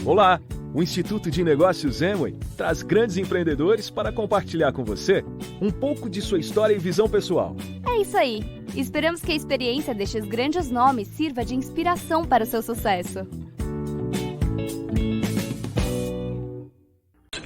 Olá! O Instituto de Negócios Amway traz grandes empreendedores para compartilhar com você um pouco de sua história e visão pessoal. É isso aí! Esperamos que a experiência destes grandes nomes sirva de inspiração para o seu sucesso.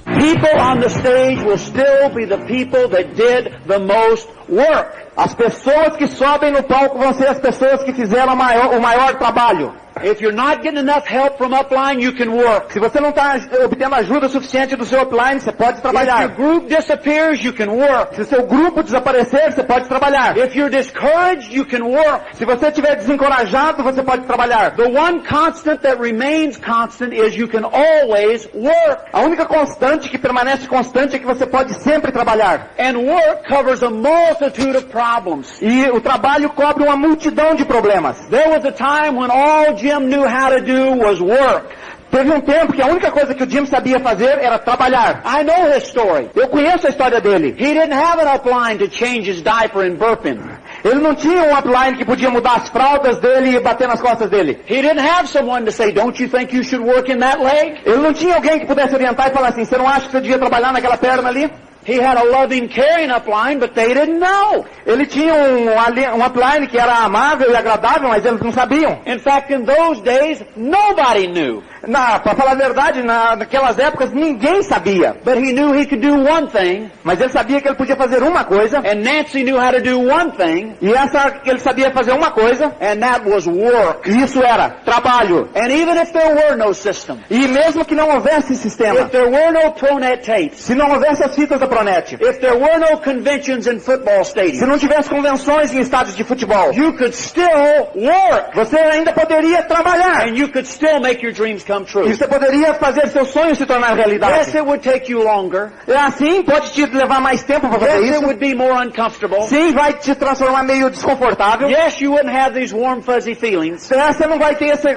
People on the stage will still be the people that did the most work. As pessoas que sobem no palco vão ser as pessoas que fizeram o maior trabalho. If you're not getting enough help from upline, you can work. Se você não está obtendo ajuda suficiente do seu upline, você pode trabalhar. If your group disappears, you can work. Se o seu grupo desaparecer, você pode trabalhar. If you're discouraged, you can work. Se você estiver desencorajado, você pode trabalhar. The one constant that remains constant is you can always work. A única constante que permanece constante é que você pode sempre trabalhar. And work covers a multitude of problems. E o trabalho cobre uma multidão de problemas. There was a time when all Jim knew how to do was work. Teve um tempo que a única coisa que o Jim sabia fazer era trabalhar. I know his story. Eu conheço a história dele. He didn't have an upline to change his diaper and burp in. Ele não tinha um upline que podia mudar as fraldas dele e bater nas costas dele. He didn't have someone to say, don't you think you should work in that leg? Ele não tinha alguém que pudesse orientar e falar assim, você não acha que você devia trabalhar naquela perna ali? He had a loving, caring upline, but they didn't know. Ele tinha um upline que era amável e agradável, mas eles não sabiam. In fact, in those days, nobody knew. Para falar a verdade, naquelas épocas ninguém sabia. But he knew he could do one thing. Mas ele sabia que ele podia fazer uma coisa. And Nancy knew how to do one thing. E ele sabia fazer uma coisa. And that was work. E isso era trabalho. And even if there were no system. E mesmo que não houvesse sistema. If there were no Pronet tapes. Se não houvesse as fitas da Pronet. If there were no conventions in football stadiums. Se não tivesse convenções em estádios de futebol. You could still work. Você ainda poderia trabalhar. And you could still make your dreams come true. E você poderia fazer seus sonhos se tornar realidade. Yes, it would take you longer. Assim, pode te levar mais tempo para fazer isso. Yes, it would be more uncomfortable. Sim, vai te transformar meio desconfortável. Yes, you wouldn't have these warm, fuzzy feelings. Você não vai ter esse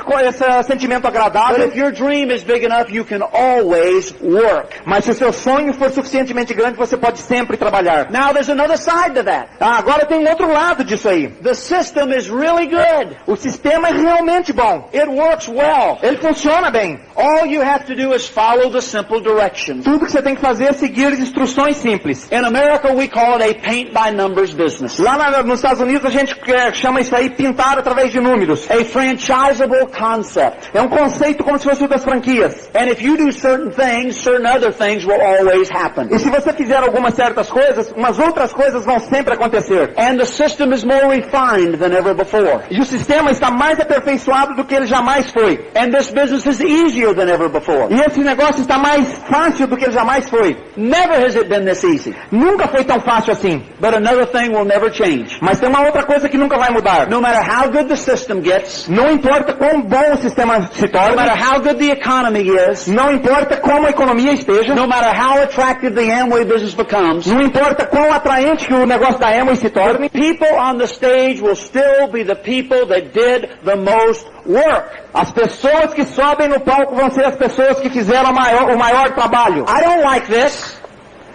sentimento agradável. But if your dream is big enough, you can always work. Mas se o seu sonho for suficientemente grande, você pode sempre trabalhar. Now there's another side to that. Agora tem um outro lado disso aí. The system is really good. O sistema é realmente bom. It works well. Ele funciona bem. All you have to do is follow the simple directions. Tudo que você tem que fazer é seguir as instruções simples. In America we call it a paint by numbers business. Lá nos Estados Unidos a gente chama isso aí pintar através de números. A franchisable concept. É um conceito como se fosse o das franquias. And if you do certain other things will always happen. E se você fizer algumas certas coisas, umas outras coisas vão sempre acontecer. And the system is more refined than ever before. E o sistema está mais aperfeiçoado do que ele jamais foi. And this business is easier than ever before. E esse negócio está mais fácil do que ele jamais foi. Never has it been this easy. Nunca foi tão fácil assim. But another thing will never change. Mas tem uma outra coisa que nunca vai mudar. No matter how good the system gets. Não importa quão bom o sistema se torna. No matter how good the economy is. Não importa como a economia esteja. No matter how attractive the Amway business becomes. Não importa quão atraente que o negócio da Amway se torne. The people on the stage will still be the people that did the most work. As pessoas que sobem no palco vão ser as pessoas que fizeram o maior trabalho. I don't like this.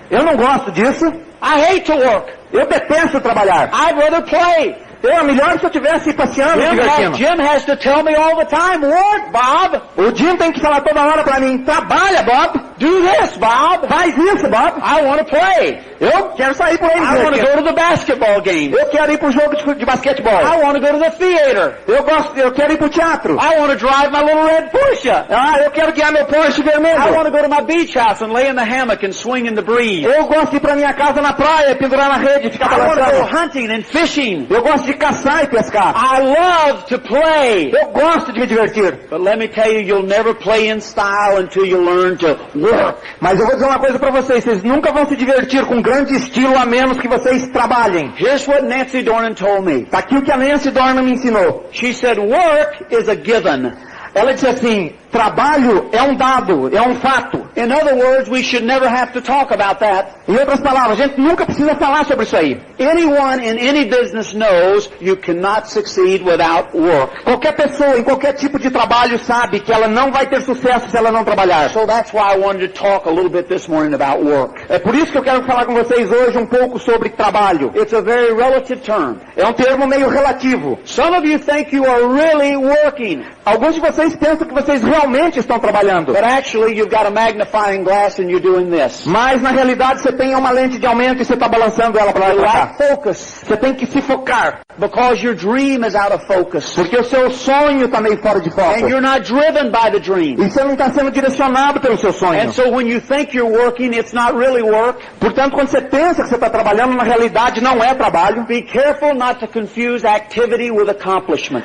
Eu não gosto disso. I hate to work. Eu detesto trabalhar. I'd rather play. É melhor se eu estivesse passeando e divertindo. Jim has to tell me all the time, work, Bob. O Jim tem que falar toda hora pra mim, trabalha, Bob. Do this, Bob. Faz isso, Bob. I want to play. Eu quero sair por aí. I want to go to the basketball game. Eu quero ir pro jogo de basquetebol. I want to go to the theater. Eu quero ir pro teatro. I want to drive my little red Porsche. Eu quero guiar meu Porsche vermelho. I want to go to my beach house and lay in the hammock and swing in the breeze. Eu gosto de ir pra minha casa na praia, pendurar na rede e ficar balançando. I want to go hunting and fishing. Eu gosto de caçar e pescar. I love to play. Eu gosto de me divertir. But let me tell you, you'll never play in style until you learn to work. Mas eu vou dizer uma coisa pra vocês nunca vão se divertir com grande estilo a menos que vocês trabalhem. Here's what Nancy Dornan told me. Tá aqui o que a Nancy Dornan me ensinou. She said, work is a given. Ela disse assim, trabalho é um dado, é um fato. In other words, we should never have to talk about that. Em outras palavras, a gente nunca precisa falar sobre isso aí. Anyone in any business knows you cannot succeed without work. Qualquer pessoa em qualquer tipo de trabalho sabe que ela não vai ter sucesso se ela não trabalhar. So that's why I wanted to talk a little bit this morning about work. É por isso que eu quero falar com vocês hoje um pouco sobre trabalho. It's a very relative term. É um termo meio relativo. Some of you think you are really working. Alguns de vocês pensam que vocês realmente realmente estão trabalhando. But actually you've got a magnifying glass and you're doing this. Mas na realidade você tem uma lente de aumento e você está balançando ela para lá e You para cá. lack focus Você tem que se focar, because your dream is out of focus. porque o seu sonho está meio fora de foco. And you're not driven by the dream. E você não está sendo direcionado pelo seu sonho. And so when you think you're working, it's not really work. Portanto, quando você pensa que você está trabalhando, na realidade não é trabalho. Be careful not to confuse activity with accomplishment.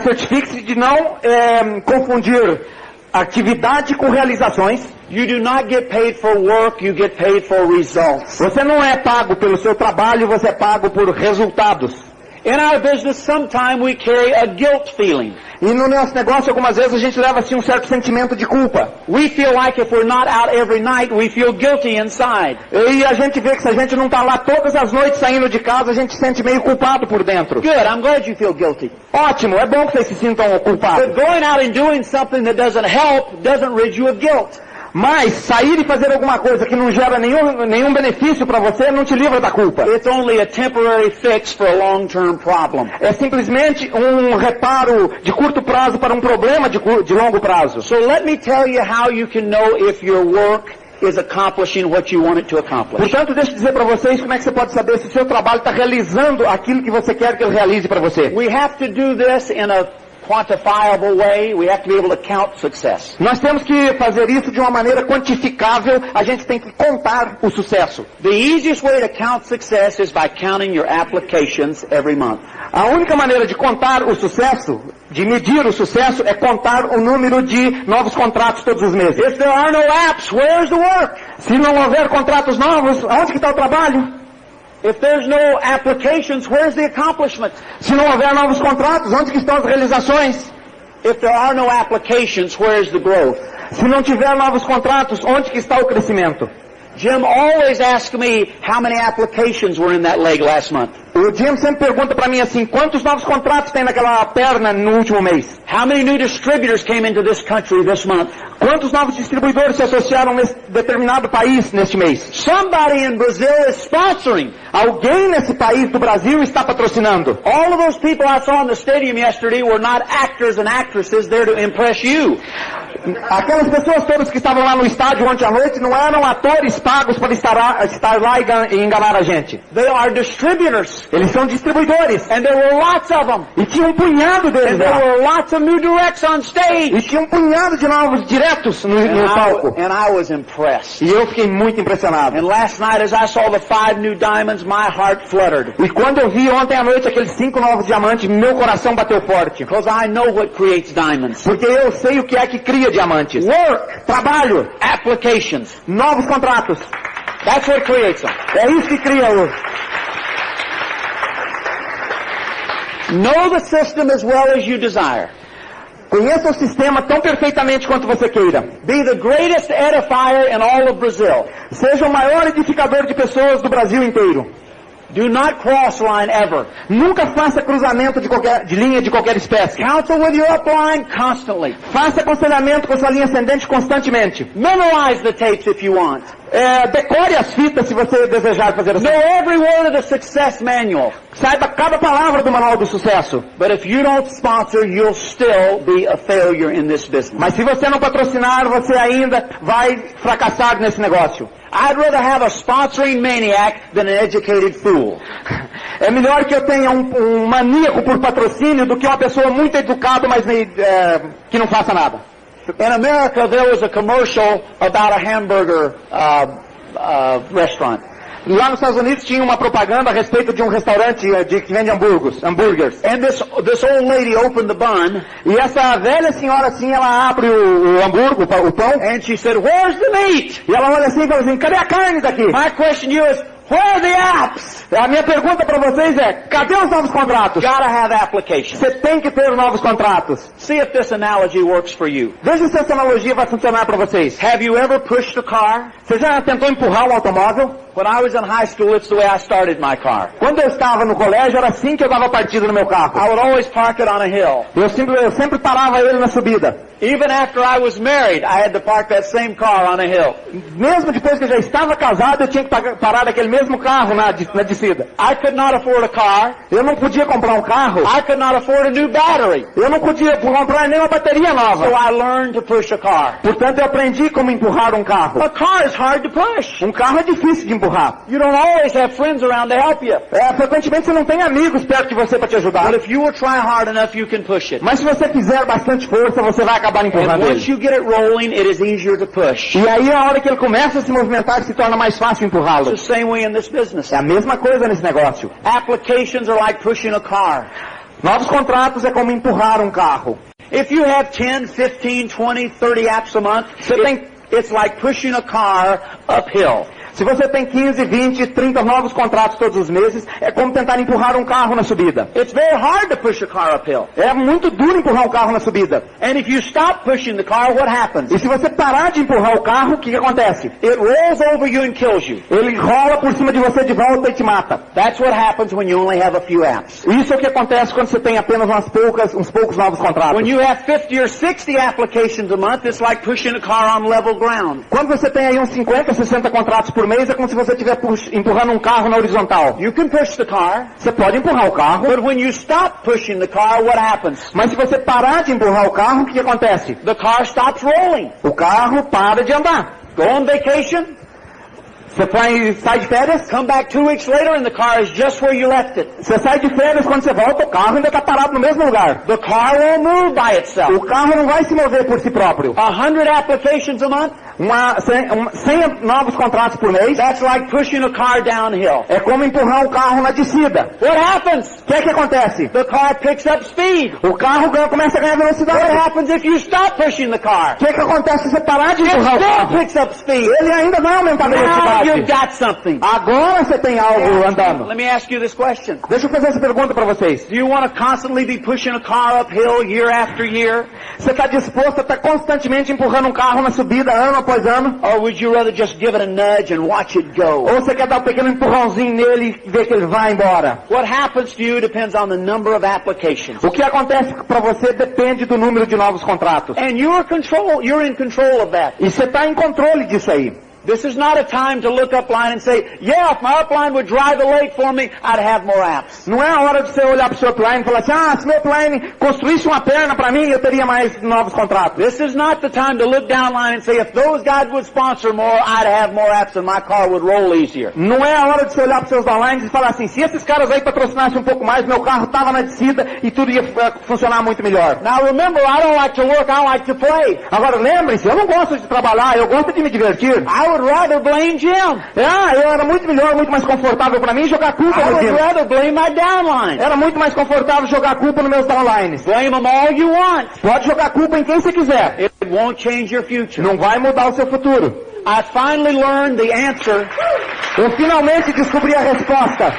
Certifique-se de não confundir atividade com realizações. You do not get paid for work, you get paid for results. Você não é pago pelo seu trabalho, você é pago por resultados. In our business, sometimes we carry a guilt feeling. E no nosso negócio, algumas vezes, a gente leva assim um certo sentimento de culpa. We feel like if we're not out every night, we feel guilty inside. E a gente vê que se a gente não está lá todas as noites saindo de casa, a gente se sente meio culpado por dentro. Good, I'm glad you feel guilty. Ótimo, é bom que vocês se sintam culpados. But going out and doing something that doesn't help doesn't rid you of guilt. Mas sair e fazer alguma coisa que não gera nenhum benefício para você não te livra da culpa. It's only a temporary fix for a long-term problem. É simplesmente um reparo de curto prazo para um problema de longo prazo. So let me tell you how you can know if your work is accomplishing what you want it to accomplish. Portanto, deixa eu dizer para vocês como é que você pode saber se o seu trabalho está realizando aquilo que você quer que ele realize para você. We have to do this in a quantifiable way. We have to be able to count success. Nós temos que fazer isso de uma maneira quantificável. A gente tem que contar o sucesso. The easiest way to count success is by counting your applications every month. A única maneira de contar o sucesso, de medir o sucesso, é contar o número de novos contratos todos os meses. If there are no apps, where's the work? Se não houver contratos novos, onde que está o trabalho? If there's no applications, where's the accomplishment? Se não houver novos contratos, onde que estão as realizações? If there are no applications, where's the growth? Se não tiver novos contratos, onde que está o crescimento? Jim always asks me how many applications were in that leg last month. O Jim sempre pergunta para mim assim, quantos novos contratos tem naquela perna no último mês? How many new distributors came into this country this month? Quantos novos distribuidores se associaram nesse determinado país neste mês? Somebody in Brazil is sponsoring. Alguém nesse país do Brasil está patrocinando. All of those people I saw in the stadium yesterday were not actors and actresses there to impress you. Aquelas pessoas todas que estavam lá no estádio ontem à noite não eram atores pagos para estar lá e enganar a gente. They are distributors. Eles são distribuidores. And there were lots of them. E tinha um punhado deles And there lá. were lots of new directs on stage. E tinha um punhado de novos diretos no palco. And I was impressed. E eu fiquei muito impressionado. And last night as I saw the 5 new diamonds, my heart fluttered. E quando eu vi ontem à noite aqueles 5 novos diamantes, meu coração bateu forte. Because I know what creates diamonds. Porque eu sei o que é que cria diamantes. Work, Trabalho, applications. novos contratos. That's what creates them. É isso que cria o... Know the system as well as you desire. Conheça o sistema tão perfeitamente quanto você queira. Be the greatest edifier in all of Brazil. Seja o maior edificador de pessoas do Brasil inteiro. Do not cross line ever. Nunca faça cruzamento de linha de qualquer espécie. Counsel with your upline constantly. Faça aconselhamento com sua linha ascendente constantemente. Memorize the tapes if you want. Decore as fitas se você desejar fazer assim. Know every word of the success manual. Saiba cada palavra do manual do sucesso. But if you don't sponsor, you'll still be a failure in this business. Mas se você não patrocinar, você ainda vai fracassar nesse negócio. I'd rather have a sponsoring maniac than an educated fool. É melhor que eu tenha um maníaco por patrocínio do que uma pessoa muito educada, mas que não faça nada. In America, there was a commercial about a hamburger restaurant. Lá nos Estados Unidos tinha uma propaganda a respeito de um restaurante que vende hambúrgueres. And this old lady opened the bun. E essa velha senhora assim, ela abre o hambúrguer, o pão. And she said, "Where's the meat?" E ela olha assim e fala assim, cadê a carne daqui? My question to you is, where are the apps? A minha pergunta para vocês é, cadê os novos contratos? Gotta have applications. Você tem que ter novos contratos. See if this analogy works for you. Veja se essa analogia vai funcionar para vocês. Have you ever pushed a car? Você já tentou empurrar um automóvel? When I was in high school, it's the way I started my car. Quando eu estava no colégio, era assim que eu dava partida no meu carro. I would always park it on a hill. Eu sempre parava ele na subida. Even after I was married, I had to park that same car on a hill. Mesmo depois que eu já estava casado, eu tinha que parar aquele mesmo carro na descida. I could not afford a car. Eu não podia comprar um carro. I could not afford a new battery. Eu não podia comprar nem uma bateria nova. So I learned to push a car. Portanto, eu aprendi como empurrar um carro. A car is hard to push. Um carro é difícil de empurrar. You don't always have friends around to help you. Frequentemente você não tem amigos perto de você para te ajudar. But if you will try hard enough, you can push it. Mas se você fizer bastante força, você vai acabar empurrando And ele. once you get it rolling, it is easier to push. E aí, a hora que ele começa a se movimentar, se torna mais fácil empurrá-lo. It's the same way in this business. É a mesma coisa nesse negócio. Applications are like pushing a car. Novos contratos é como empurrar um carro. If you have 10, 15, 20, 30 apps a month, it's like pushing a car uphill. Se você tem 15, 20, 30 novos contratos todos os meses, é como tentar empurrar um carro na subida. It's very hard to push a car uphill. É muito duro empurrar um carro na subida. And if you stop pushing the car, what happens? E se você parar de empurrar o carro, o que acontece? It rolls over you and kills you. Ele rola por cima de você de volta e te mata. That's what happens when you only have a few apps. Isso é o que acontece quando você tem apenas uns poucos novos contratos. When you have 50 or 60 applications a month, it's like pushing a car on level ground. Quando você tem aí uns 50, 60 contratos por mês, é como se você estiver empurrando um carro na horizontal. You can push the car. Você pode empurrar o carro. But when you stop pushing the car, what happens? Mas se você parar de empurrar o carro, o que acontece? The car stops rolling. O carro para de andar. Go on vacation. Você sai de férias, come back 2 weeks later and the car is just where you left it. Você sai de férias, quando você volta, o carro ainda está parado no mesmo lugar. The car won't move by itself. O carro não vai se mover por si próprio. 100 applications a month. 100 novos contratos por mês. That's like pushing a car downhill. É como empurrar um carro na descida. What happens? O que acontece? The car picks up speed. O carro começa a ganhar velocidade. What happens if you stop pushing the car? O que acontece se você parar de empurrar o carro? Picks up speed. Ele ainda vai aumentar a velocidade. Now you've got something. Agora você tem algo andando. Let me ask you this question. Deixa eu fazer essa pergunta para vocês. Do you want to constantly be pushing a car uphill year after year? Você está disposto a estar constantemente empurrando um carro na subida ano após ano? Or would you rather just give it a nudge and watch it go? Ou você quer dar um pequeno empurrãozinho nele e ver que ele vai embora? What happens to you depends on the number of applications. O que acontece para você depende do número de novos contratos. And you're in control of that. E você está em controle disso aí. This is not a time to look upline and say, yeah, if my upline would drive the lake for me, I'd have more apps. Não é a hora de você olhar para o seu upline e falar assim, se meu upline construísse uma perna para mim, eu teria mais novos contratos. This is not the time to look downline and say, if those guys would sponsor more, I'd have more apps and my car would roll easier. Não é a hora de você olhar para os seus downlines e falar assim, se esses caras aí patrocinassem um pouco mais, meu carro estava na descida e tudo ia funcionar muito melhor. Now remember, I don't like to work, I like to play. Agora lembrem-se, eu não gosto de trabalhar, eu gosto de me divertir. I would rather blame Jim. Eu era muito melhor, muito mais confortável para mim jogar culpa no Jim. I would rather blame my downline. Era muito mais confortável jogar culpa nos meus downlines. Blame them all you want. Pode jogar culpa em quem você quiser. It won't change your future. Não vai mudar o seu futuro. I finally learned the answer. Eu finalmente descobri a resposta.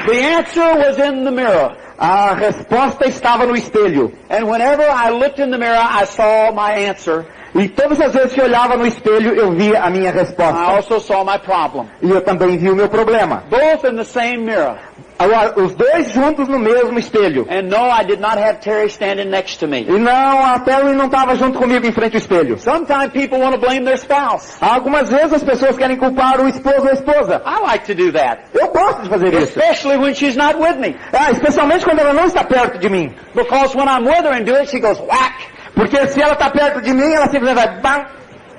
The answer was in the mirror. A resposta estava no espelho. And whenever I looked in the mirror, I saw my answer. E todas as vezes que eu olhava no espelho, eu via a minha resposta. I also saw my problem. E eu também vi o meu problema. Both in the same mirror. Agora, os dois juntos no mesmo espelho. And no, I did not have Terry standing next to me. E não, a Terry não estava junto comigo em frente ao espelho. Sometimes people want to blame their spouse. Algumas vezes as pessoas querem culpar o esposo ou a esposa. I like to do that. Eu gosto de fazer isso. Especially when she's not with me. Especialmente quando ela não está perto de mim. Because when I'm with her and do it, she goes whack. Porque se ela está perto de mim, ela simplesmente vai bang.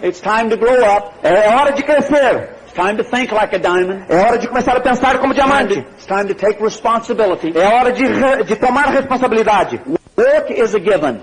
It's time to grow up. É hora de crescer. It's time to think like a diamond. É hora de começar a pensar como diamante. It's time to take responsibility. É hora de tomar responsabilidade. Work is a given.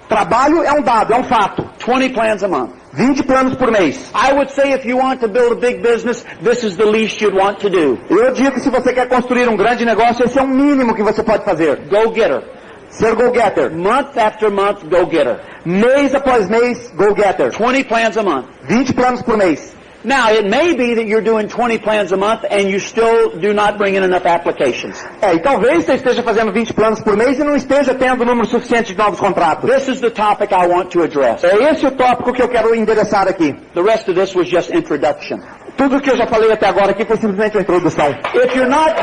Trabalho é um dado, é um fato. 20 plans a month. 20 planos por mês. I would say if you want to build a big business, this is the least you'd want to do. Eu digo que se você quer construir um grande negócio, esse é o mínimo que você pode fazer. Go-getter. Ser go-getter. Month after month, go-getter. Mês após mês, go-getter. 20 plans a month. 20 planos por mês. Now, it may be that you're doing 20 plans a month and you still do not bring in enough applications. E talvez você esteja fazendo 20 planos por mês e não esteja tendo o número suficiente de novos contratos. This is the topic I want to address. É esse o tópico que eu quero endereçar aqui. The rest of this was just introduction. Tudo que eu já falei até agora aqui foi simplesmente uma introdução. If you're not,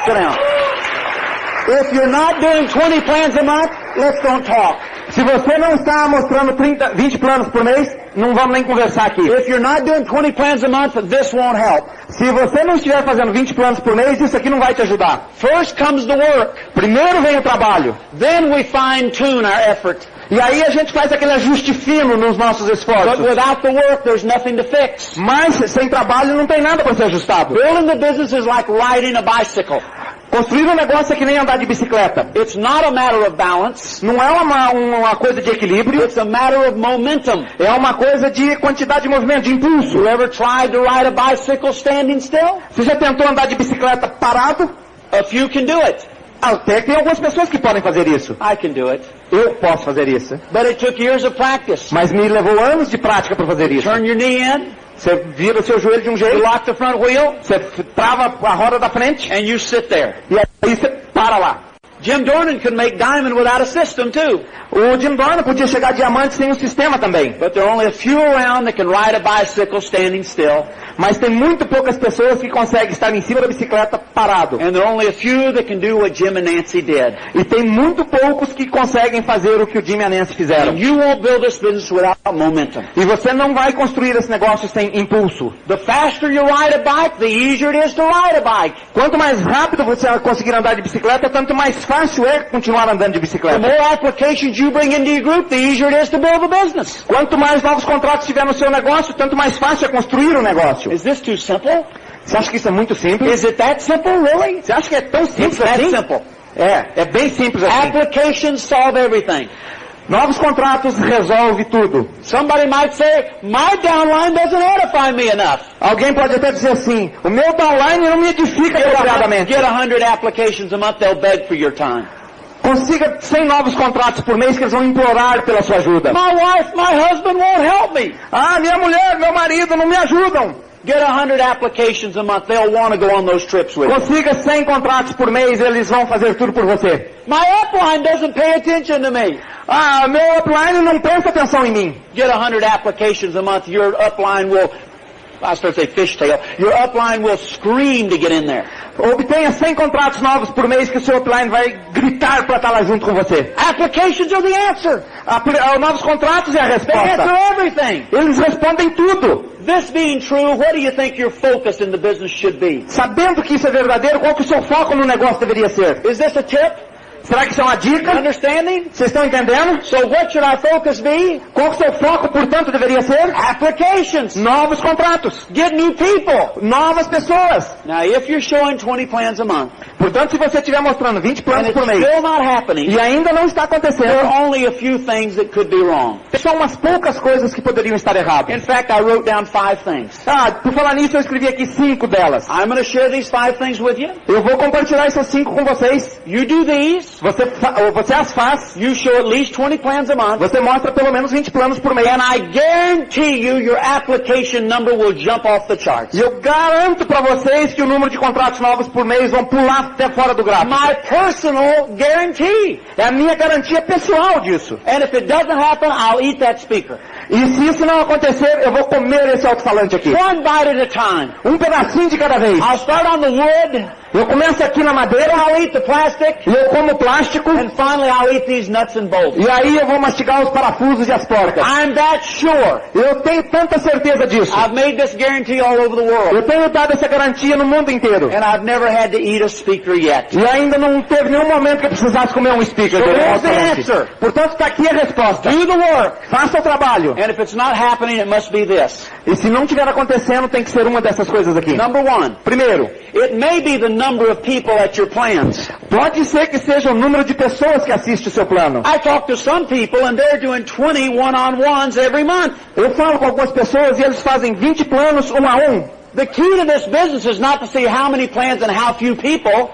sit down. If you're not doing 20 plans a month, let's don't talk. Se você não está mostrando 20 planos por mês, não vamos nem conversar aqui. If you're not doing 20 plans a month, this won't help. Se você não estiver fazendo 20 planos por mês, isso aqui não vai te ajudar. First comes the work. Primeiro vem o trabalho. Then we fine-tune our effort. E aí a gente faz aquele ajuste fino nos nossos esforços. But without the work, there's nothing to fix. Mas sem trabalho não tem nada para ser ajustado. Building the business is like riding a bicycle. Construir um negócio é que nem andar de bicicleta. It's not a matter of balance. Não é uma coisa de equilíbrio. It's a matter of momentum. É uma coisa de quantidade de movimento, de impulso. You ever tried to ride a bicycle standing still? Você já tentou andar de bicicleta parado? A few can do it. Até tem algumas pessoas que podem fazer isso. I can do it. Eu posso fazer isso. But it took years of practice. Mas me levou anos de prática para fazer isso. Turn your knee in. Você vira o seu joelho de um jeito. You lock the front wheel. Você trava a roda da frente. And you sit there. E aí você para lá. Jim Dornan could make diamond without a system too. O Jim Dornan podia chegar a diamante sem um sistema também. But there are only a few around that can ride a bicycle standing still. Mas tem muito poucas pessoas que conseguem estar em cima da bicicleta parado. And there are only a few that can do what Jim and Nancy did. E tem muito poucos que conseguem fazer o que o Jim e a Nancy fizeram. And you won't build this business without momentum. E você não vai construir esse negócio sem impulso. The faster you ride a bike, the easier it is to ride a bike. Quanto mais rápido você conseguir andar de bicicleta, tanto mais fácil é continuar andando de The bicicleta. more applications you bring into your group, the easier it is to build a business. Quanto mais novos contratos tiver no seu negócio, tanto mais fácil é construir um negócio. Is this too simple? Você acha que isso é muito simples? Is it that simple, really? Você acha que é tão simples It's that assim? simple. É bem simples assim. Applications solve everything. Novos contratos resolve tudo. Somebody might say, my downline doesn't edify me enough. Alguém pode até dizer assim, o meu downline não me edifica apropriadamente. Get 100 applications a month, they'll beg for your time. Consiga 100 novos contratos por mês que eles vão implorar pela sua ajuda. My wife, my husband won't help me. Ah, minha mulher, meu marido não me ajudam. Get 100 applications a month, they'll want to go on those trips with you. Consiga 100 contratos por mês, eles vão fazer tudo por você. My upline doesn't pay attention to me. Ah, meu upline não presta atenção em mim. Get 100 applications a month, your upline will, I was going to say fishtail, your upline will scream to get in there. Obtenha 100 contratos novos por mês que o seu upline vai gritar para estar lá junto com você. Applications are the answer. Novos contratos é a They resposta. answer everything. Eles respondem tudo. This being true, what do you think your focus in the business should be? Sabendo que isso é verdadeiro, qual que o seu foco no negócio deveria ser? Is this a tip? Será que isso é uma dica? Understanding? Vocês estão entendendo? So what should our focus be? Qual que o seu foco, portanto, deveria ser? Applications. Novos contratos. Get new people. Novas pessoas. Now, if you're showing 20 plans a month, Portanto, se você estiver mostrando 20 and planos it's por mês still not happening, e ainda não está there acontecendo, are only a few things that could be wrong. são umas poucas coisas que poderiam estar erradas. In fact, I wrote down 5 things. Por falar nisso, eu escrevi aqui 5 delas. I'm going to share these 5 things with you. Eu vou compartilhar essas 5 com vocês. You do these. Você as faz. You show at least 20 plans a month. Você mostra pelo menos 20 planos por mês. And I guarantee you your application number will jump off the charts. E eu garanto para vocês que o número de contratos novos por mês vão pular até fora do gráfico. My personal guarantee. É a minha garantia pessoal disso. And if it doesn't happen, I'll eat that speaker. E se isso não acontecer, eu vou comer esse alto-falante aqui. One bite at a time. Um pedacinho de cada vez. I'll start on the wood. Eu começo aqui na madeira, I'll eat the plastic. e eu como plástico, And finally, I'll eat these nuts and bolts. e aí eu vou mastigar os parafusos e as porcas. I'm that sure. Eu tenho tanta certeza disso. I've made this guarantee all over the world. Eu tenho dado essa garantia no mundo inteiro. And I've never had to eat a speaker yet. E ainda não teve nenhum momento que eu precisasse comer um speaker. So here's the answer. Portanto, está aqui a resposta. Do the work. Faça o trabalho. And if it's not happening, it must be this. E se não estiver acontecendo, tem que ser uma dessas coisas aqui. Number 1. Primeiro, It may be the number of people at your plans. pode ser que seja o número de pessoas que assiste o seu plano. I talk to some people and they're doing 20 one-on-ones every month. Eu falo com algumas pessoas e eles fazem 20 planos 1 a 1. The key to this business is not to see how many plans and how few people.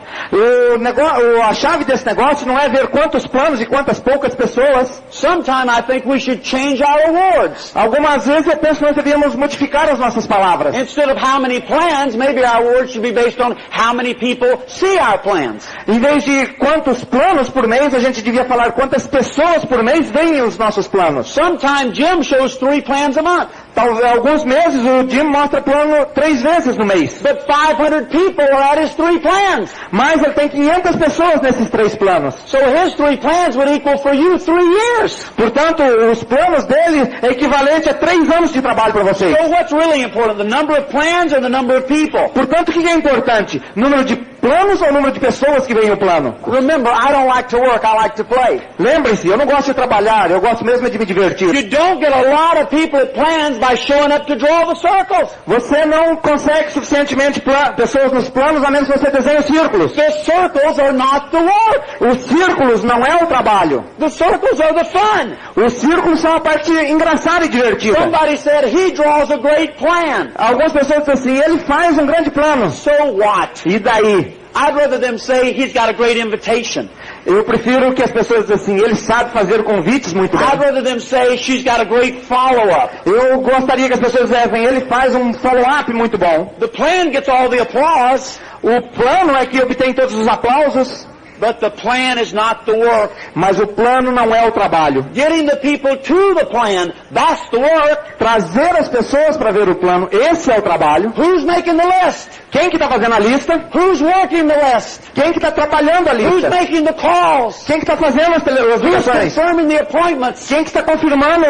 A chave desse negócio não é ver quantos planos e quantas poucas pessoas. Sometimes I think we should change our words. Algumas vezes eu penso que nós devíamos modificar as nossas palavras. Instead of how many plans, maybe our words should be based on how many people see our plans. Em vez de quantos planos por mês, a gente devia falar quantas pessoas por mês veem os nossos planos. Sometimes Jim shows 3 plans a month. Talvez alguns meses o Jim mostra plano 3 vezes no mês. But 500 people are at his 3 plans. Mas ele tem 500 pessoas nesses 3 planos. So his 3 plans would equal for you 3 years. Portanto, os planos dele é equivalente a 3 anos de trabalho para vocês. So what's really important, the number of plans or the number of people? Portanto, o que é importante? Número de planos ou número de pessoas que veem o plano? Remember, I don't like to work, I like to play. Lembrem-se, eu não gosto de trabalhar, eu gosto mesmo de me divertir. You don't get a lot of people at plans by showing up to draw the circles. Você não consegue suficientemente pessoas nos planos a menos que você desenhe os círculos. The circles are not the work. Os círculos não é o trabalho. The circles are the fun. Os círculos são a parte engraçada e divertida. Somebody said he draws a great plan. Algumas pessoas dizem assim, ele faz um grande plano. So what? E daí? I'd rather them say he's got a great invitation. Eu prefiro que as pessoas dizem assim, ele sabe fazer convites muito bem. I'd rather them say she's got a great follow-up. Eu gostaria que as pessoas dissessem, ele faz um follow-up muito bom. The plan gets all the applause. O plano é que obtém todos os aplausos. But the plan is not the work. Mas o plano não é o trabalho. Getting the people to the plan, that's the work. Trazer as pessoas para ver o plano, esse é o trabalho. Who's making the list? Quem que está fazendo a lista? Who's working the list? Quem que está trabalhando a Who's lista? making the calls? Quem que está fazendo as Who's ligações? confirming the appointments? Quem que está confirmando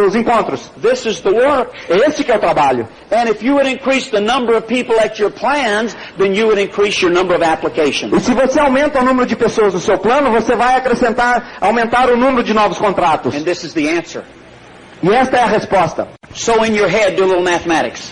os encontros? This is the work. Esse que é o trabalho. And if you would increase the number of people at your plans, then you would increase your number of applications. E se você aumenta o número de pessoas no seu plano, você vai aumentar o número de novos contratos. And this is the answer. E esta é a resposta. So in your head, do a little mathematics.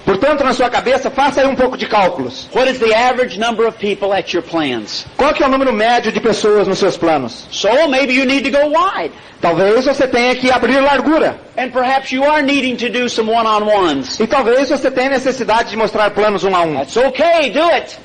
Portanto, na sua cabeça, faça aí um pouco de cálculos. What is the average number of people at your plans? Qual que é o número médio de pessoas nos seus planos? So maybe you need to go wide. Talvez você tenha que abrir largura. And perhaps you are needing to do some one-on-ones. E talvez você tenha necessidade de mostrar planos 1 a 1. That's okay, do it.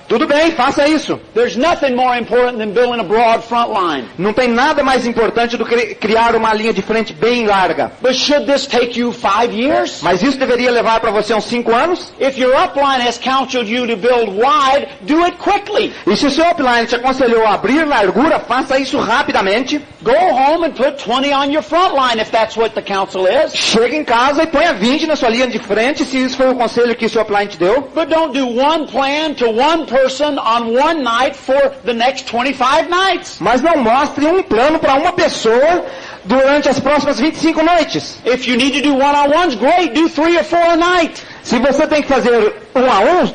Tudo bem, faça isso. There's nothing more important than building a broad front line. Não tem nada mais importante do que criar uma linha de frente bem larga. But should this take you 5 years? Mas isso deveria levar para você uns 5 anos? If your upline has counseled you to build wide, do it quickly. E se o seu upline te aconselhou a abrir largura, faça isso rapidamente. Go home and put 20 on your front line if that's what the counsel is. Chega em casa e ponha 20 na sua linha de frente, se isso foi o conselho que o seu upline te deu. But don't do one plan to one person on one night for the next 25 nights. Mas não mostre um plano para uma pessoa durante as próximas 25 noites. If you need to do one-on-ones, great, do 3 or 4 a night. Se você tem que fazer 1 a 1,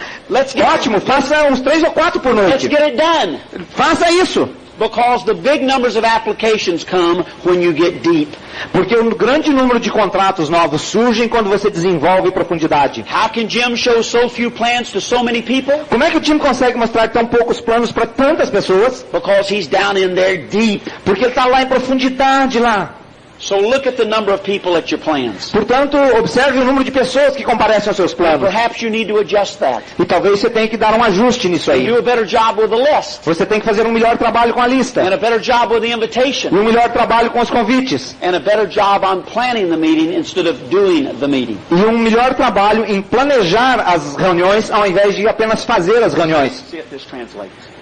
ótimo, faça uns 3 ou 4 por Let's noite. get it done. Faça isso. Because the big numbers of applications come when you get deep. Porque um grande número de contratos novos surgem quando você desenvolve profundidade. How can Jim show so few plans to so many people? Como é que o time consegue mostrar tão poucos planos para tantas pessoas? Because he's down in there deep. Porque ele está lá em profundidade lá. So look at the number of people at your plans. Portanto, observe o número de pessoas que comparecem aos seus planos. Perhaps you need to adjust that. E talvez você tenha que dar um ajuste nisso aí. Do a better job with the list. Você tem que fazer um melhor trabalho com a lista. And a better job with the invitation. E um melhor trabalho com os convites. And a better job on planning the meeting instead of doing the meeting. E um melhor trabalho em planejar as reuniões ao invés de apenas fazer as reuniões. See if this translates.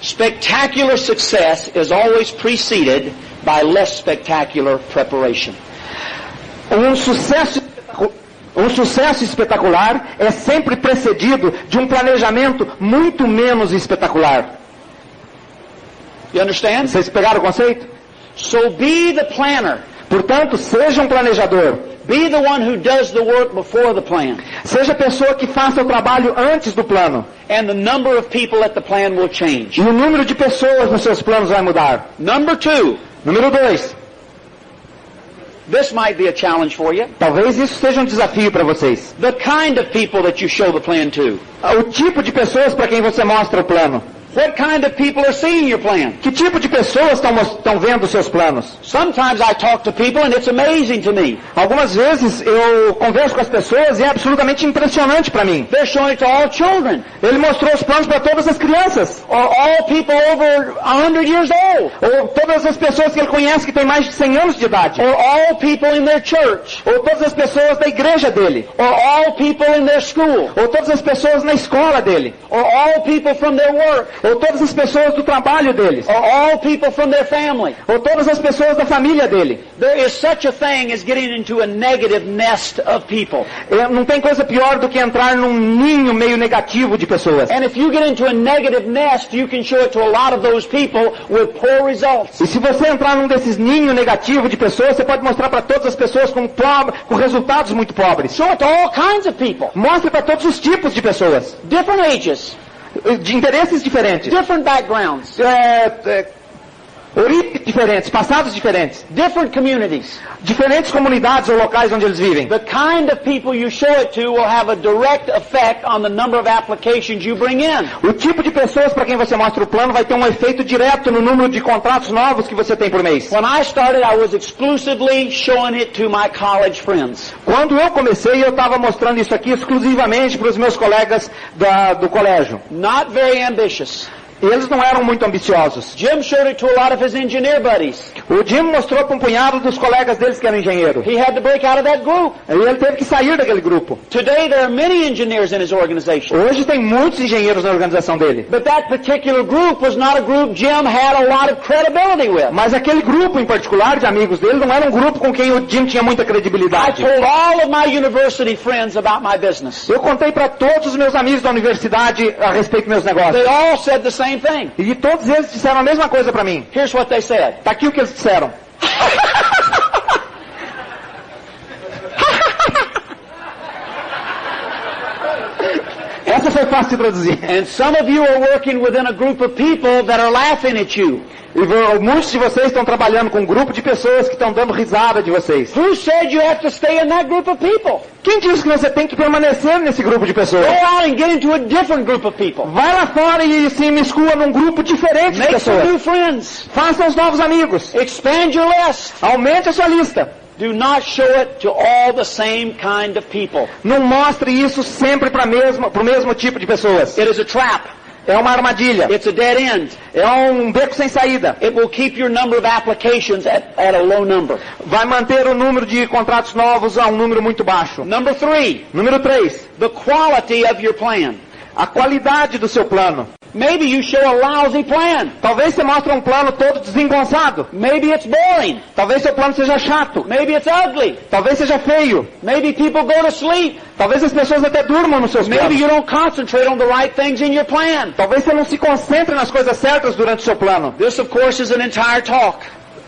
Spectacular success is always preceded by less spectacular preparation. Um sucesso espetacular é sempre precedido de um planejamento muito menos espetacular. You understand? Vocês pegaram o conceito? So be the planner. Portanto, seja um planejador. Be the one who does the work before the plan. Seja a pessoa que faça o trabalho antes do plano. And the number of people at the plan will change. E o número de pessoas nos seus planos vai mudar. Number 2. Número 2. This might be a challenge for you. Talvez isso seja um desafio para vocês. The kind of people that you show the plan to. O tipo de pessoas para quem você mostra o plano. What kind of people are seeing your plan? Que tipo de pessoas estão vendo os seus planos? Sometimes I talk to people and it's amazing to me. Algumas vezes eu converso com as pessoas e é absolutamente impressionante para mim. They're showing it to all children. Ele mostrou os planos para todas as crianças. Or all people over 100 years old. Ou todas as pessoas que ele conhece que têm mais de 100 anos de idade. Or all people in their church. Ou todas as pessoas da igreja dele. Or all people in their school. Ou todas as pessoas na escola dele. Or all people from their work. Ou todas as pessoas do trabalho deles. Or all people from their family. Ou todas as pessoas da família dele. There is such a thing as getting into a negative nest of people. Não tem coisa pior do que entrar num ninho meio negativo de pessoas. And if you get into a negative nest, you can show it to a lot of those people with poor results. E se você entrar num desses ninhos negativos de pessoas, você pode mostrar para todas as pessoas com resultados muito pobres. Show it to all kinds of people. Mostre para todos os tipos de pessoas. Different ages. De interesses diferentes. Different backgrounds. Origens diferentes, passados diferentes. Different communities. Diferentes comunidades ou locais onde eles vivem. The kind of people you show it to will have a direct effect on the number of applications you bring in. O tipo de pessoas para quem você mostra o plano vai ter um efeito direto no número de contratos novos que você tem por mês. When I started, I was exclusively showing it to my college friends. Quando eu comecei, eu estava mostrando isso aqui exclusivamente para os meus colegas do colégio. Not very ambitious. Eles não eram muito ambiciosos. Jim showed it to a lot of his engineer buddies. O Jim mostrou para um punhado dos colegas deles que eram engenheiro. He had to break out of that group. E ele teve que sair daquele grupo. Today there are many engineers in his organization. Hoje tem muitos engenheiros na organização dele. But that particular group was not a group Jim had a lot of credibility with. Mas aquele grupo em particular de amigos dele não era um grupo com quem o Jim tinha muita credibilidade. I told all of my university friends about my business. Eu contei para todos os meus amigos da universidade a respeito dos meus negócios. They all said the same thing. E todos eles disseram a mesma coisa para mim. Here's what they said. Tá aqui o que eles disseram. Essa foi fácil de traduzir. And some of you are working within a group of people that are laughing at you. E muitos de vocês estão trabalhando com um grupo de pessoas que estão dando risada de vocês. Who said you have to stay in that group of people? Quem disse que você tem que permanecer nesse grupo de pessoas? Go out and get into a different group of people. Vai lá fora e se imiscua num grupo diferente de Make some pessoas. new friends. Faça os novos amigos. Expand your list. Aumente a sua lista. Do not show it to all the same kind of people. Não mostre isso sempre para o mesmo tipo de pessoas. It is a trap. É uma armadilha. It's a dead end. É um beco sem saída. It will keep your number of applications at a low number. Vai manter o número de contratos novos a um número muito baixo. Number 3. Número 3. The quality of your plan. A qualidade do seu plano. Maybe you show a lousy plan. Talvez você mostre um plano todo desengonçado. Maybe it's boring. Talvez seu plano seja chato. Maybe it's ugly. Talvez seja feio. Maybe people go to sleep. Talvez as pessoas até durmam nos seus planos. Maybe you don't concentrate on the right things in your plan. Talvez você não se concentre nas coisas certas durante o seu plano. This, of course, is an entire talk.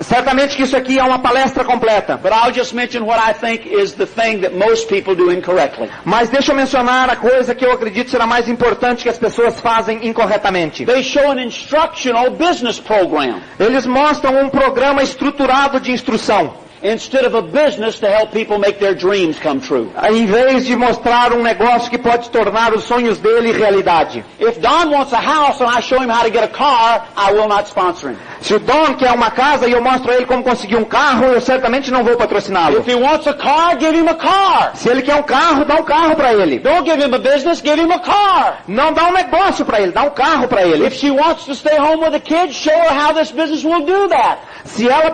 Certamente que isso aqui é uma palestra completa. But I'll just mention what I think is the thing that most people do incorrectly. Mas deixa eu mencionar a coisa que eu acredito será mais importante que as pessoas fazem incorretamente. They show an instructional business program. Eles mostram um programa estruturado de instrução. Instead of a business to help people make their dreams come true. Em vez de mostrar um negócio que pode tornar os sonhos dele realidade. If Don wants a house and I show him how to get a car, I will not sponsor him. Se o Don quer uma casa e eu mostro a ele como conseguir um carro, eu certamente não vou patrociná-lo. If he wants a car, give him a car. Se ele quer um carro, dá um carro para ele. Don't give him a business, give him a car. Não dá um negócio para ele, dá um carro para ele. If she wants to stay home with the kids, show her how this business will do that. Se ela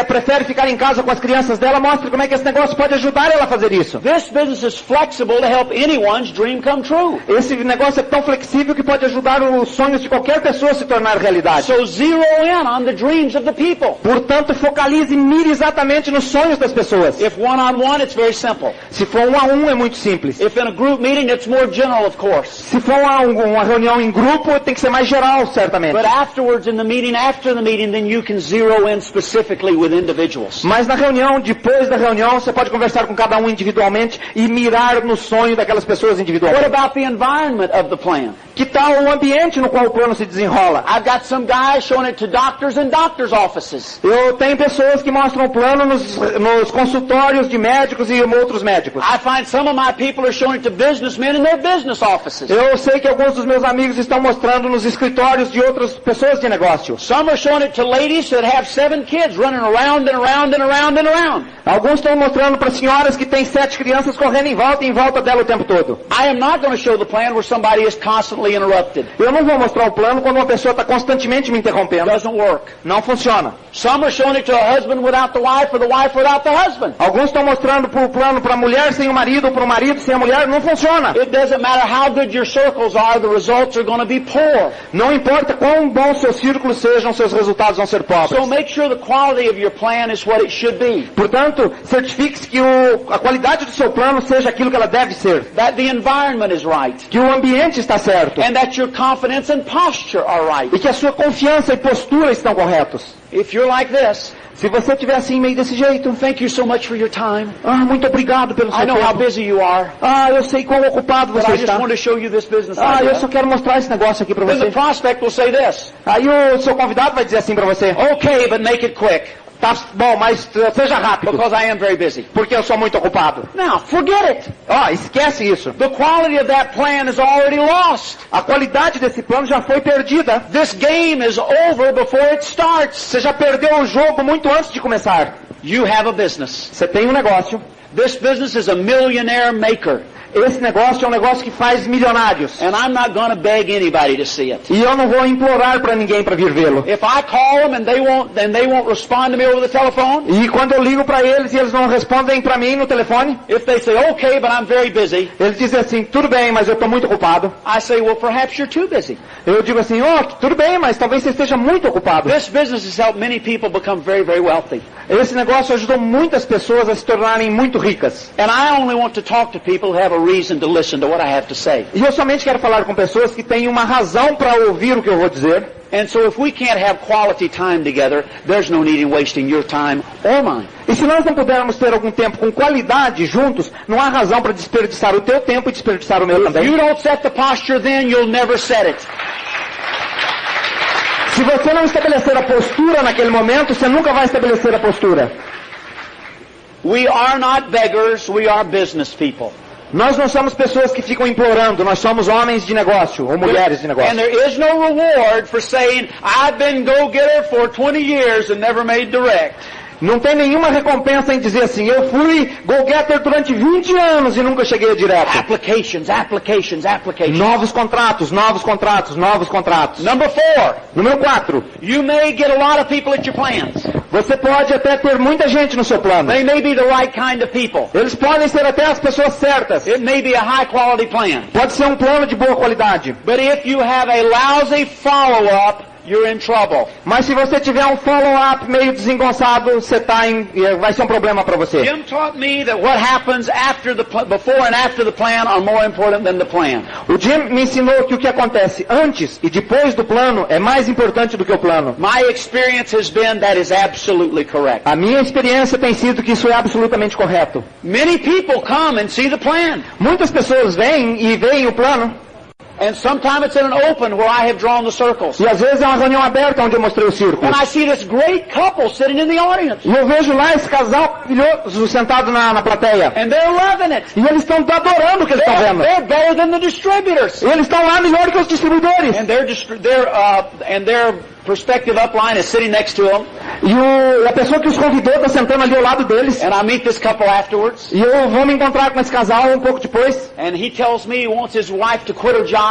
prefere ficar em casa com as crianças dela, mostre como é que esse negócio pode ajudar ela a fazer isso. This business is flexible to help anyone's dream come true. Esse negócio é tão flexível que pode ajudar os sonhos de qualquer pessoa a se tornar realidade. So zero in on the dreams of the people. Portanto, focalize e mire exatamente nos sonhos das pessoas. If one-on-one, it's very simple. Se for um a um, é muito simples. If in a group meeting, it's more general, of course. Se for uma reunião em grupo, tem que ser mais geral, certamente. But afterwards, in the meeting, after the meeting, then you can zero in specifically with individuals. Mas na reunião, depois da reunião, você pode conversar com cada um individualmente e mirar no sonho daquelas pessoas individualmente. What about the environment of the plan? Que tal o ambiente no qual o plano se desenrola? I've got some guys showing it to doctors in doctors' offices. Eu tenho pessoas que mostram o plano nos consultórios de médicos e outros médicos. I find some of my people are showing it to businessmen in their business offices. Eu sei que alguns dos meus amigos estão mostrando nos escritórios de outras pessoas de negócio. Some are showing it to ladies that have 7 kids running around and around and around and around. Alguns estão mostrando para senhoras que têm 7 crianças correndo em volta dela o tempo todo. I am not going to show the plan where somebody is constantly interrupted. Eu não vou mostrar o plano quando uma pessoa está constantemente me interrompendo. Doesn't work. Não funciona. Some are showing it to a husband without the wife or the wife without the husband. Alguns estão mostrando o plano para a mulher sem o marido ou para o marido sem a mulher. Não funciona. It doesn't matter how good your circles are, the results are going to be poor. Não importa quão bons seus círculos sejam, seus resultados vão ser pobres. So make sure the quality of your plan is what it should be. Portanto, certifique-se que a qualidade do seu plano seja aquilo que ela deve ser. That the environment is right. Que o ambiente está certo. And that your confidence and posture are right. E que a sua confiança e postura estão corretos. If you're like this, se você estiver assim meio desse jeito, thank you so much for your time. Muito obrigado pelo seu tempo. I know how busy you are. Eu sei quão ocupado você está. I just want to show you this business eu só quero mostrar esse negócio aqui para você. Then the prospect will say this. Aí o seu convidado vai dizer assim para você. Okay, but make it quick. Tá bom, mas seja rápido. Because I am very busy. Porque eu sou muito ocupado. Now, forget it. Esquece isso. The quality of that plan is already lost. A qualidade desse plano já foi perdida. This game is over before it starts. Você já perdeu o jogo muito antes de começar. You have a business. Você tem um negócio. This business is a millionaire maker. Esse negócio é um negócio que faz milionários. And I'm not going to beg anybody to see it. E eu não vou implorar para ninguém para vir vê-lo. If I call them and they won't respond to me over the telephone. E quando eu ligo para eles e eles não respondem para mim no telefone. If they say okay, but I'm very busy. Eles dizem assim, tudo bem, mas eu estou muito ocupado. I say, well, perhaps you're too busy. Eu digo assim, tudo bem, mas talvez você esteja muito ocupado. This business has helped many people become very, very wealthy. Esse negócio ajudou muitas pessoas a se tornarem muito ricas. And I only want to talk to people who have a reason to listen to what I have to say. E eu somente quero falar com pessoas que têm uma razão para ouvir o que eu vou dizer. And so if we can't have quality time together, there's no need in wasting your time or mine. E se nós não pudermos ter algum tempo com qualidade juntos, não há razão para desperdiçar o teu tempo e desperdiçar o meu também. If you don't set the posture, then you'll never set it. Se você não estabelecer a postura naquele momento, você nunca vai estabelecer a postura. We are not beggars, we are business people. Nós não somos pessoas que ficam implorando, nós somos homens de negócio, ou mulheres de negócio. And there is no reward for saying, I've been go-getter for 20 years and never made direct. Não tem nenhuma recompensa em dizer assim, eu fui go-getter durante 20 anos e nunca cheguei a direto. Applications. Novos contratos. Number 4. Número 4. You may get a lot of people at your plans. Você pode até ter muita gente no seu plano. They may be the right kind of people. Eles podem ser até as pessoas certas. It may be a high quality plan. Pode ser um plano de boa qualidade. But if you have a lousy follow-up, you're in trouble. Mas se você tiver um follow-up meio desengonçado, vai ser um problema para você. Jim taught me that what happens before and after the plan are more important than the plan. O Jim me ensinou que o que acontece antes e depois do plano é mais importante do que o plano. My experience has been that is absolutely correct. A minha experiência tem sido que isso é absolutamente correto. Many people come and see the plan. Muitas pessoas vêm e veem o plano. And sometimes it's in an open where I have drawn the circles. E às vezes é uma reunião aberta onde eu mostrei o círculo. And I see this great couple sitting in the audience. E eu vejo lá esse casal maravilhoso sentado na plateia. And they're loving it. E eles estão adorando o que eles estão vendo. They're better than the distributors. E eles estão lá melhor que os distribuidores. And their prospective upline is sitting next to them. E a pessoa que os convidou está sentando ali ao lado deles. And I meet this couple afterwards. E eu vou me encontrar com esse casal um pouco depois. And he tells me he wants his wife to quit her job.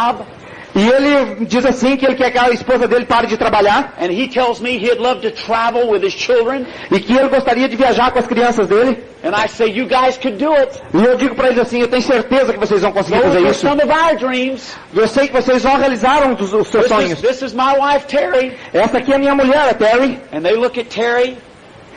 E ele diz assim que ele quer que a esposa dele pare de trabalhar. And he tells me he'd love to travel with his children. E que ele gostaria de viajar com as crianças dele. And I say, you guys could do it. E eu digo para eles assim, eu tenho certeza que vocês vão conseguir fazer Those isso. are some of our dreams. Eu sei que vocês já realizaram os seus sonhos. This is my wife, Terry. Essa aqui é a minha mulher, a Terry. And they look at Terry.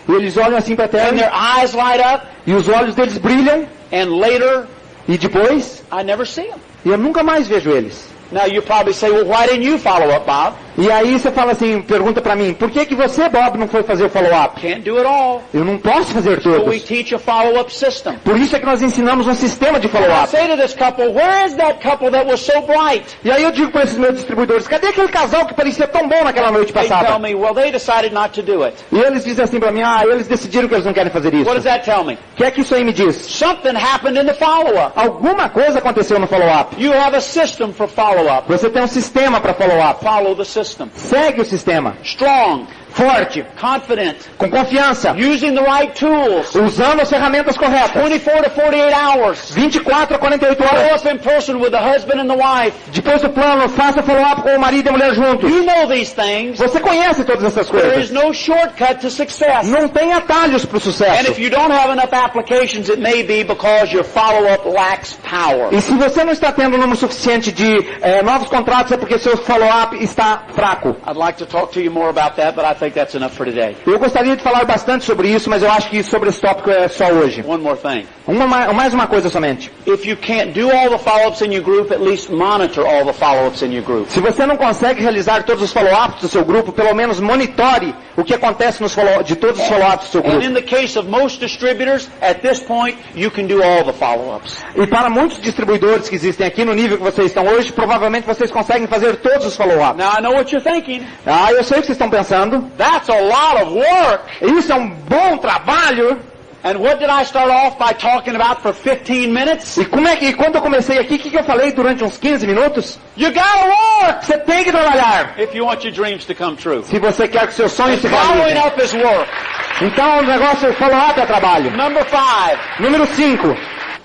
E eles olham assim para Terry. And their eyes light up. E os olhos deles brilham. And later, e depois, I never see them. E eu nunca mais vejo eles. Now you probably say, well, why didn't you follow up, Bob? E aí você fala assim, pergunta pra mim, por que que você, Bob, não foi fazer o follow-up? Can't do it all. Eu não posso fazer So we todos. teach a follow-up system. Por isso é que nós ensinamos um sistema de And I follow-up. say to this couple, where is that couple that was so bright? E aí eu digo para esses meus distribuidores, cadê aquele casal que parecia tão bom naquela noite They tell passada? me, well, they decided not to do it. E eles dizem assim pra mim, eles decidiram que eles não querem fazer isso. What does that tell me? O que é que isso aí me diz? Something happened in the follow-up. Alguma coisa aconteceu no follow-up. You have a system for follow-up. Você tem um sistema para follow-up. Follow the system. Segue o sistema. Strong, Forte, confident, com confiança, using the right tools. usando as ferramentas corretas. 24 to 48 hours. 24 a 48 Follow horas. up in person with the husband and the wife. Depois do plano, faça follow-up com o marido e a mulher juntos. You know these things. Você conhece todas essas There is coisas. no shortcut to success. Não tem atalhos para o And sucesso. if you don't have enough applications, it may be because your follow-up lacks power. E se você não está tendo um número suficiente de novos contratos, é porque seu follow-up está fraco. I'd like to talk to you more about that, but I think that's enough for today. Eu gostaria de falar bastante sobre isso, mas eu acho que sobre esse tópico é só hoje. One more thing. Mais uma coisa somente. If you can't do all the follow-ups in your group, at least monitor all the follow-ups in your group. Se você não consegue realizar todos os follow-ups do seu grupo, pelo menos monitore o que acontece de todos os follow-ups do seu And grupo. in the case of most distributors, at this point, you can do all the follow-ups. E para muitos distribuidores que existem aqui no nível que vocês estão hoje, provavelmente vocês conseguem fazer todos os follow-ups. Now I know what you're thinking. Eu sei o que vocês estão pensando. That's a lot of work. Isso é um bom trabalho. And what did I start off by talking about for 15 minutes? E quando eu comecei aqui, o que eu falei durante uns 15 minutos? You gotta work Você tem que trabalhar. if you want your dreams to come true. Se você quer que seus sonhos se Following realizem. up is work. Então o negócio follow-up é trabalho. Number 5. Número 5.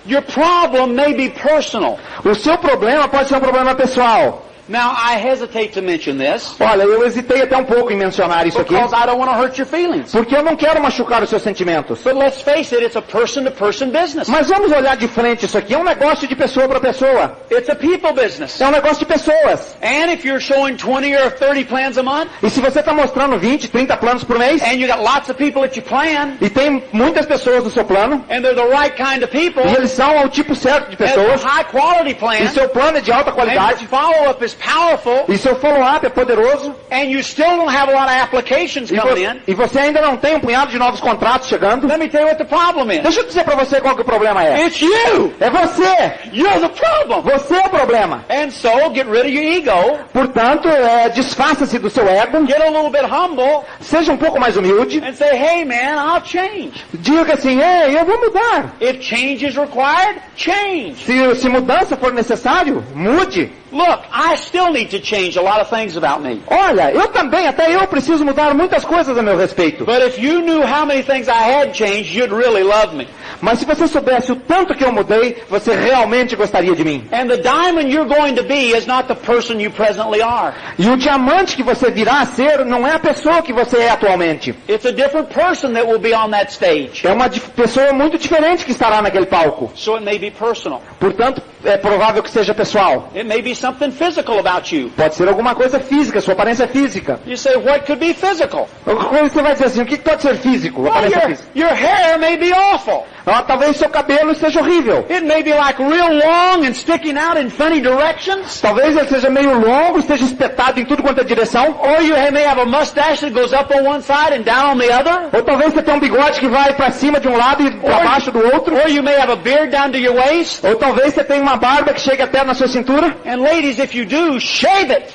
Your problem may be personal. O seu problema pode ser um problema pessoal. Now, I hesitate to mention this Olha, eu hesitei até um pouco em mencionar isso aqui, because I don't want to hurt your feelings. porque eu não quero machucar os seus sentimentos. But let's face it, it's a person-to-person business. Mas vamos olhar de frente isso aqui. É um negócio de pessoa para pessoa. It's a people business. É um negócio de pessoas. And if you're showing 20 or 30 plans a month, E se você está mostrando 20, 30 planos por mês, and you got lots of people that you plan, e tem muitas pessoas no seu plano, and they're the right kind of people, e eles são o tipo certo de and it's pessoas, a high-quality plan, e seu plano é de alta and qualidade, your follow-up is powerful, e seu follow-up é poderoso, and you still don't have a lot of applications coming in, e você ainda não tem um punhado de novos contratos chegando, let me tell you what the problem is. deixa eu dizer para você qual que o problema é. It's you! É você! You're the problem! Você é o problema. And so, get rid of your ego, Portanto, desfaça-se do seu ego, get a little bit humble, seja um pouco mais humilde, and say, hey man, I'll change. diga assim, eu vou mudar. If change is required, change. Se mudança for necessário, mude. Look, I still need to change a lot of things about me. Olha, eu também, até eu preciso mudar muitas coisas a meu respeito. But if you knew how many things I had changed, you'd really love me. Mas se você soubesse o tanto que eu mudei, você realmente gostaria de mim. And the diamond you're going to be is not the person you presently are. E o diamante que você virá a ser não é a pessoa que você é atualmente. It's a different person that will be on that stage. É uma pessoa muito diferente que estará naquele palco. So it may be personal. Portanto, é provável que seja pessoal. It may be something physical about you. Pode ser alguma coisa física, sua aparência física. You say, what could be physical? Você vai dizer assim, o que pode ser físico? Well, Aparência física. your hair may be awful. Talvez seu cabelo seja horrível. It may be like real long and sticking out in funny directions. Talvez ele seja meio longo, esteja espetado em tudo quanto é direção. Or you may have a mustache that goes up on one side and down on the other. Ou talvez você tenha um bigode que vai para cima de um lado e para baixo do outro. Or you may have a beard down to your waist. Ou talvez você tenha uma barba que chega até na sua cintura. And ladies, if you do, shave it.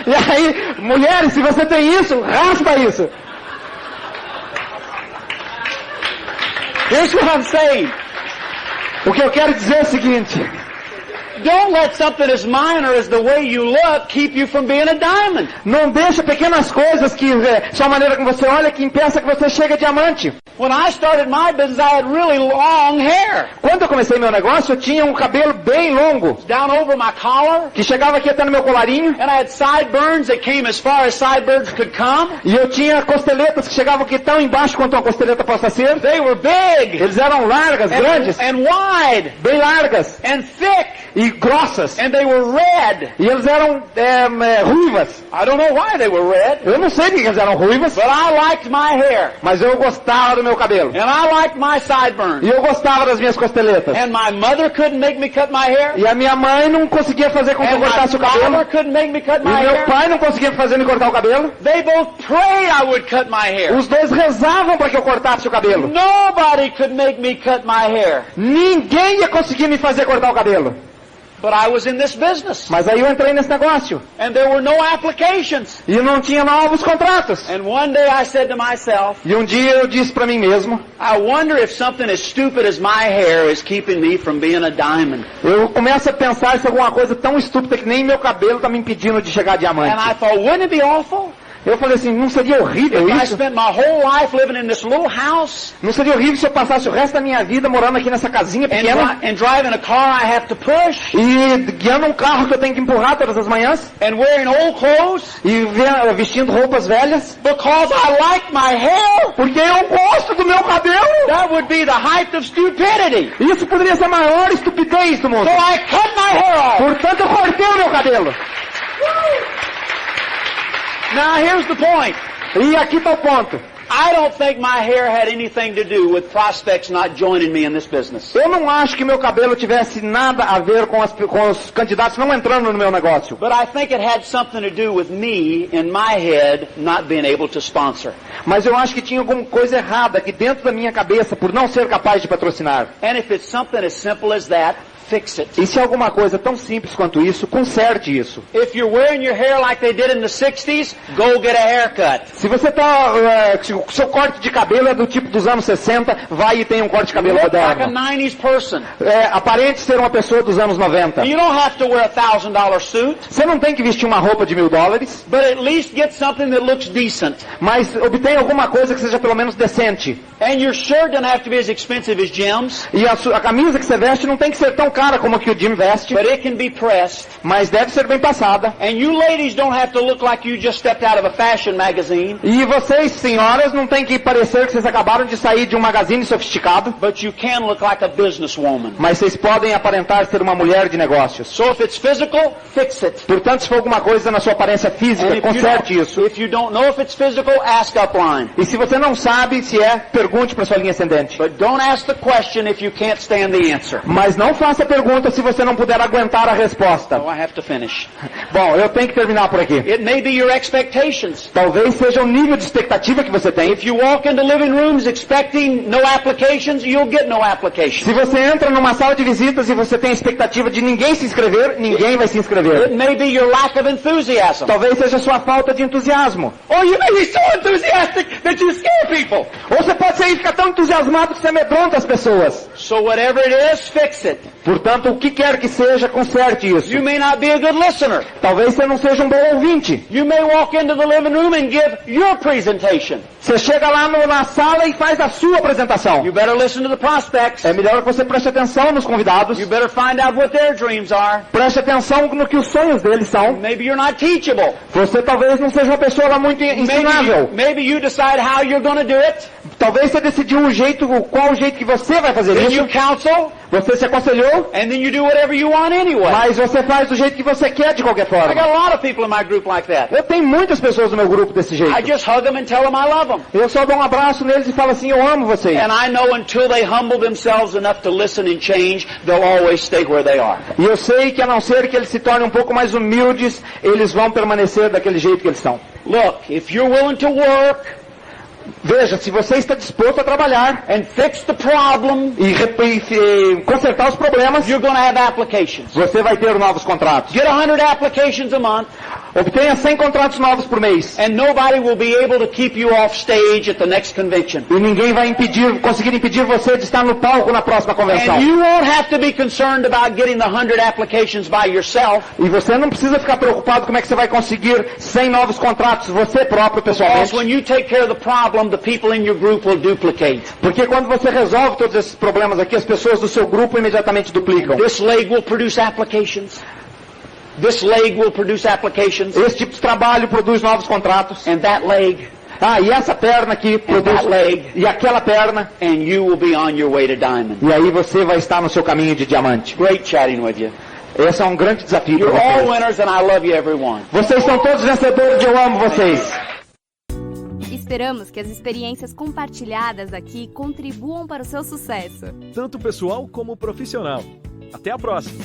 E aí, mulheres, se você tem isso, raspa isso. Here's what I'm saying. O que eu quero dizer é o seguinte. Don't let something as minor as the way you look keep you from being a diamond. Não deixa pequenas coisas que só a maneira como você olha que impeça que você chegue a diamante. When I started my business, I had really long hair. Quando eu comecei meu negócio, eu tinha um cabelo bem longo, Down over my collar. que chegava aqui até no meu colarinho, And I had sideburns that came as far as sideburns could come. e eu tinha costeletas que chegavam aqui tão embaixo quanto uma costeleta possa ser. They were big. Eles eram largas, grandes, And wide. bem largas, And thick. e grossas. And they were red. E eles eram ruivas. I don't know why they were red. Eu não sei porque eles eram ruivas. But I liked my hair. Mas eu gostava do meu cabelo. And I liked my sideburns. E eu gostava das minhas costeletas. And my mother couldn't make me cut my hair. E a minha mãe não conseguia fazer com que eu cortasse o cabelo. And my father couldn't make me cut E my meu hair. pai não conseguia fazer me cortar o cabelo. They both prayed I would cut my hair. Os dois rezavam para que eu cortasse o cabelo. Nobody could make me cut my hair. Ninguém ia conseguir me fazer cortar o cabelo. But I was in this business. Mas aí eu entrei nesse negócio. And there were no applications. E não tinha novos contratos. And one day I said to myself, E um dia eu disse para mim mesmo, I wonder if something as stupid as my hair is keeping me from being a diamond. eu começo a pensar se alguma coisa tão estúpida que nem meu cabelo está me impedindo de chegar a diamante. And I thought, wouldn't it be awful? Eu falei assim, não seria horrível If I isso? spent my whole life living in this little house Não seria horrível se eu passasse o resto da minha vida morando aqui nessa casinha pequena and driving a car I have to push e guiando um carro que eu tenho que empurrar todas as manhãs and wearing old clothes e vestindo roupas velhas? because I like my hair? Porque eu gosto do meu cabelo! That would be the height of stupidity. Isso poderia ser a maior estupidez do mundo. So I cut my hair off. Portanto, eu cortei o meu cabelo. Now here's the point. E aqui está o ponto. I don't think my hair had anything to do with prospects not joining me in this business. Eu não acho que meu cabelo tivesse nada a ver com os candidatos não entrando no meu negócio. But I think it had something to do with me, in my head, not being able to sponsor. Mas eu acho que tinha alguma coisa errada aqui dentro da minha cabeça por não ser capaz de patrocinar. And if it's something as simple as that, fix it. E se é alguma coisa tão simples quanto isso, conserte isso. If you're wearing your hair like they did in the 60s, go get a haircut. Se você se o seu corte de cabelo é do tipo dos anos 60, vai e tem um corte de cabelo Look like a moderno. 90s person. Aparente ser uma pessoa dos anos 90. You don't have to wear a $1,000 suit, Você não tem que vestir uma roupa de $1.000, but at least get something that looks decent. mas obtenha alguma coisa que seja pelo menos decente. And your shirt doesn't have to be as expensive as Jim's, E a camisa que você veste não tem que ser tão cara como a que o Jim veste, but it can be pressed. mas deve ser bem passada. And you ladies don't have to look like you just stepped out of a fashion magazine, E vocês, senhoras, não tem que parecer que vocês acabaram de sair de um magazine sofisticado, but you can look like a businesswoman. mas vocês podem aparentar ser uma mulher de negócios. So if it's physical, fix it. Portanto, se for alguma coisa na sua aparência física, conserte isso. If you don't know if it's physical, ask upline. E se você não sabe se é, pergunte para sua linha ascendente. But don't ask the question if you can't stand the answer. Mas não faça pergunta se você não puder aguentar a resposta. Oh, I have to finish. Bom, eu tenho que terminar por aqui. It may be your expectations. Talvez seja o nível de expectativa que você tem. If you walk into living rooms expecting no applications, you'll get no applications. Se você entra numa sala de visitas e você tem a expectativa de ninguém se inscrever, ninguém vai se It inscrever. may be your lack of enthusiasm. Talvez seja a sua falta de entusiasmo. Or you may be so enthusiastic that you scare people. Ou você pode sair e ficar tão entusiasmado que você amedronta as pessoas. So whatever it is, fix it. Portanto, o que quer que seja, conserte isso. You may not be a good listener. Talvez você não seja um bom ouvinte. You may walk into the living room and give your presentation. Você chega lá na sala e faz a sua apresentação. You better listen to the prospects. É melhor que você preste atenção nos convidados. You better find out what their dreams are. Preste atenção no que os sonhos deles são. Maybe you're not teachable. Você talvez não seja uma pessoa lá muito ensinável. Maybe you decide how you're going to do it. Talvez você decidiu qual o jeito que você vai fazer Then isso. you counsel, Você se aconselhou, and then you do whatever you want anyway. mas você faz do jeito que você quer de qualquer I got forma. a lot of people in my group like that. Eu tenho muitas pessoas no meu grupo desse I jeito. just hug them and tell them I love them. Eu só dou um abraço neles e falo assim, eu amo vocês. And I know until they humble themselves enough to listen and change, they'll always stay where they are. E eu sei que a não ser que eles se tornem um pouco mais humildes, eles vão permanecer daquele jeito que eles são. Look, if you're willing to work Veja, se você está disposto a trabalhar and fix the problem, e consertar os problemas, you're going to have applications. você vai ter novos contratos. Get 100 applications a month, Obtenha 100 contratos novos por mês. and nobody will be able to keep you off stage at the next convention. E ninguém vai conseguir impedir você de estar no palco na próxima convenção. And you won't have to be concerned about getting the 100 applications by yourself, E você não precisa ficar preocupado como é que você vai conseguir 100 novos contratos, você próprio, because pessoalmente. when you take care of the problem, the people in your group will duplicate. Porque quando você resolve todos esses problemas aqui, as pessoas do seu grupo imediatamente duplicam. This leg will produce applications. This leg will produce applications. Esse tipo de trabalho produz novos contratos. And that leg, E essa perna aqui produz... that leg. E aquela perna. and you will be on your way to diamond. E aí você vai estar no seu caminho de diamante. Great chatting with you. Esse é um grande desafio para You're all vocês. winners and I love you everyone. Vocês são todos vencedores e eu amo vocês. Esperamos que as experiências compartilhadas aqui contribuam para o seu sucesso. Tanto pessoal como profissional. Até a próxima!